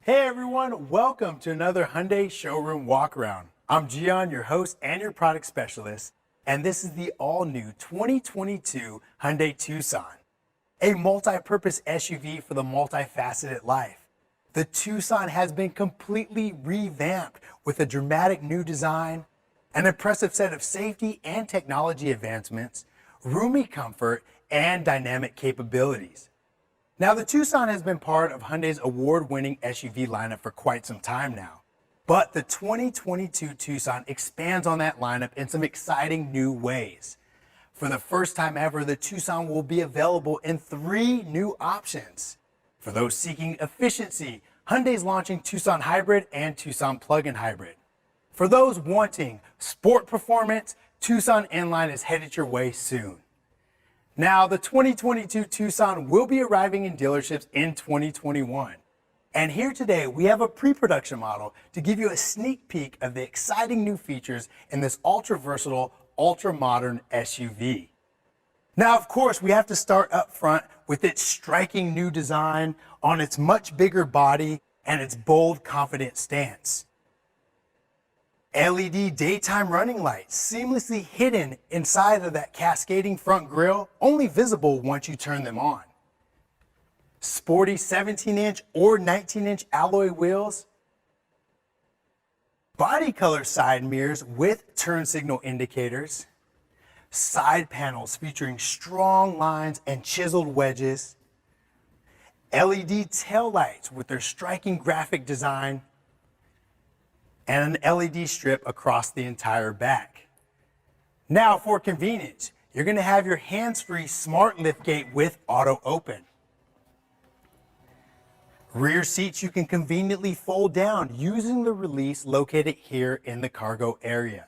Hey everyone, welcome to another Hyundai showroom walkaround. I'm Gian, your host and your product specialist, and this is the all-new 2022 Hyundai Tucson, a multi-purpose SUV for the multifaceted life. The Tucson has been completely revamped with a dramatic new design, an impressive set of safety and technology advancements, roomy comfort, and dynamic capabilities. Now, the Tucson has been part of Hyundai's award-winning SUV lineup for quite some time now, but the 2022 Tucson expands on that lineup in some exciting new ways. For the first time ever, the Tucson will be available in 3 new options. For those seeking efficiency, Hyundai's launching Tucson Hybrid and Tucson Plug-in Hybrid. For those wanting sport performance, Tucson Inline is headed your way soon. Now, the 2022 Tucson will be arriving in dealerships in 2021. And here today, we have a pre-production model to give you a sneak peek of the exciting new features in this ultra-versatile, ultra-modern SUV. Now, of course, we have to start up front with its striking new design on its much bigger body and its bold, confident stance. LED daytime running lights seamlessly hidden inside of that cascading front grille, only visible once you turn them on. Sporty 17-inch or 19-inch alloy wheels. Body color side mirrors with turn signal indicators. Side panels featuring strong lines and chiseled wedges. LED taillights with their striking graphic design, and an LED strip across the entire back. Now, for convenience, you're going to have your hands-free smart liftgate with auto open. Rear seats you can conveniently fold down using the release located here in the cargo area.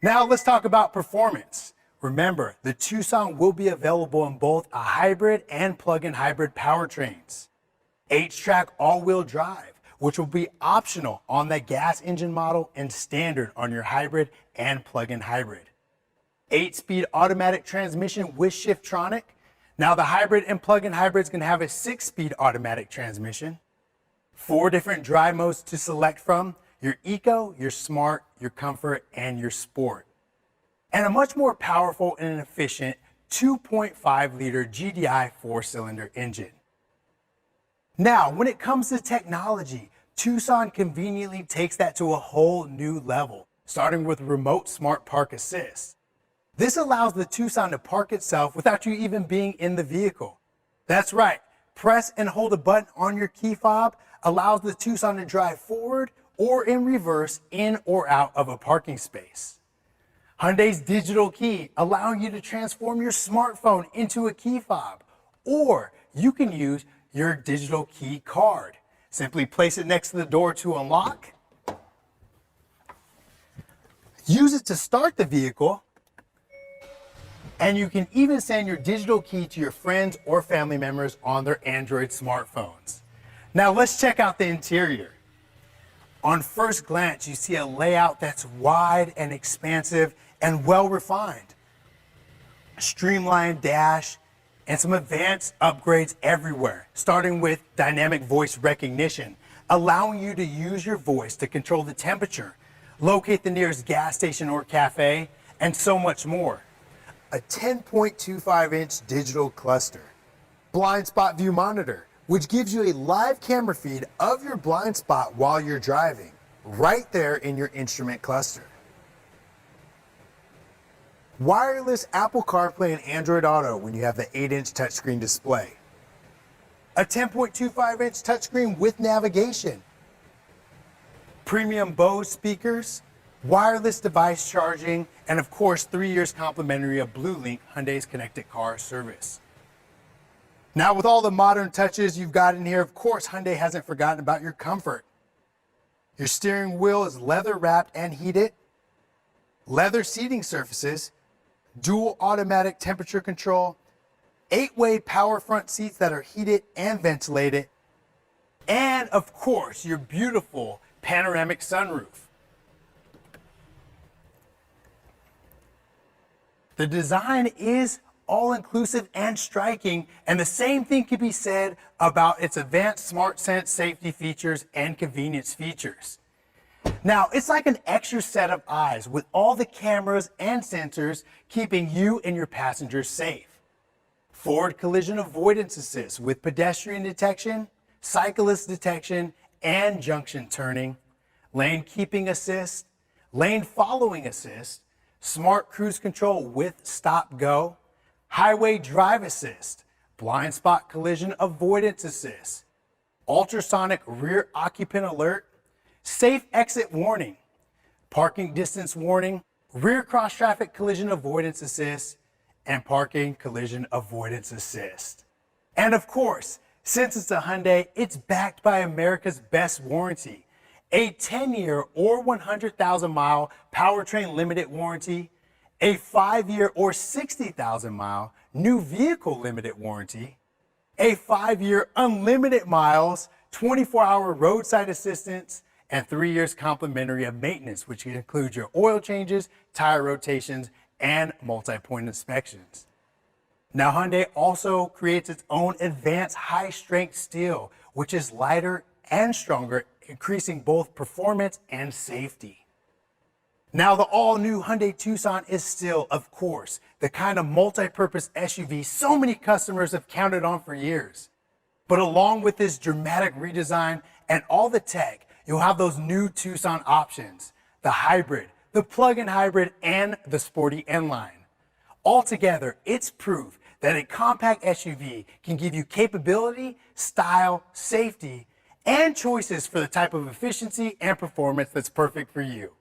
Now let's talk about performance. Remember, the Tucson will be available in both a hybrid and plug-in hybrid powertrains. H-Track all-wheel drive, which will be optional on the gas engine model and standard on your hybrid and plug-in hybrid. 8-speed automatic transmission with Shiftronic. Now the hybrid and plug-in hybrid is going to have a 6-speed automatic transmission. 4 different drive modes to select from: your Eco, your Smart, your Comfort, and your Sport. And a much more powerful and efficient 2.5-liter GDI 4-cylinder engine. Now, when it comes to technology, Tucson conveniently takes that to a whole new level, starting with remote smart park assist. This allows the Tucson to park itself without you even being in the vehicle. That's right, press and hold a button on your key fob allows the Tucson to drive forward or in reverse in or out of a parking space. Hyundai's digital key allowing you to transform your smartphone into a key fob, or you can use your digital key card. Simply place it next to the door to unlock. Use it to start the vehicle. And you can even send your digital key to your friends or family members on their Android smartphones. Now let's check out the interior. On first glance, you see a layout that's wide and expansive and well refined. A streamlined dash, and some advanced upgrades everywhere, starting with dynamic voice recognition, allowing you to use your voice to control the temperature, locate the nearest gas station or cafe, and so much more. A 10.25-inch digital cluster. Blind spot view monitor, which gives you a live camera feed of your blind spot while you're driving, right there in your instrument cluster. Wireless Apple CarPlay and Android Auto when you have the 8-inch touchscreen display. A 10.25-inch touchscreen with navigation. Premium Bose speakers, wireless device charging, and of course 3 years complimentary of BlueLink, Hyundai's connected car service. Now, with all the modern touches you've got in here, of course Hyundai hasn't forgotten about your comfort. Your steering wheel is leather wrapped and heated. Leather seating surfaces, dual automatic temperature control, 8-way power front seats that are heated and ventilated, and of course your beautiful panoramic sunroof. The design is all-inclusive and striking, and the same thing can be said about its advanced smart sense safety features and convenience features. Now, it's like an extra set of eyes with all the cameras and sensors keeping you and your passengers safe. Forward collision avoidance assist with pedestrian detection, cyclist detection, and junction turning, lane keeping assist, lane following assist, smart cruise control with stop go, highway drive assist, blind spot collision avoidance assist, ultrasonic rear occupant alert, safe exit warning, parking distance warning, rear cross traffic collision avoidance assist, and parking collision avoidance assist. And of course, since it's a Hyundai, it's backed by America's best warranty, a 10-year or 100,000-mile powertrain limited warranty, a 5-year or 60,000-mile new vehicle limited warranty, a 5-year unlimited miles, 24-hour roadside assistance, and 3 years complimentary of maintenance, which includes your oil changes, tire rotations, and multi-point inspections. Now, Hyundai also creates its own advanced high-strength steel, which is lighter and stronger, increasing both performance and safety. Now, the all-new Hyundai Tucson is still, of course, the kind of multi-purpose SUV so many customers have counted on for years. But along with this dramatic redesign and all the tech, you'll have those new Tucson options, the hybrid, the plug-in hybrid, and the sporty N-Line. Altogether, it's proof that a compact SUV can give you capability, style, safety, and choices for the type of efficiency and performance that's perfect for you.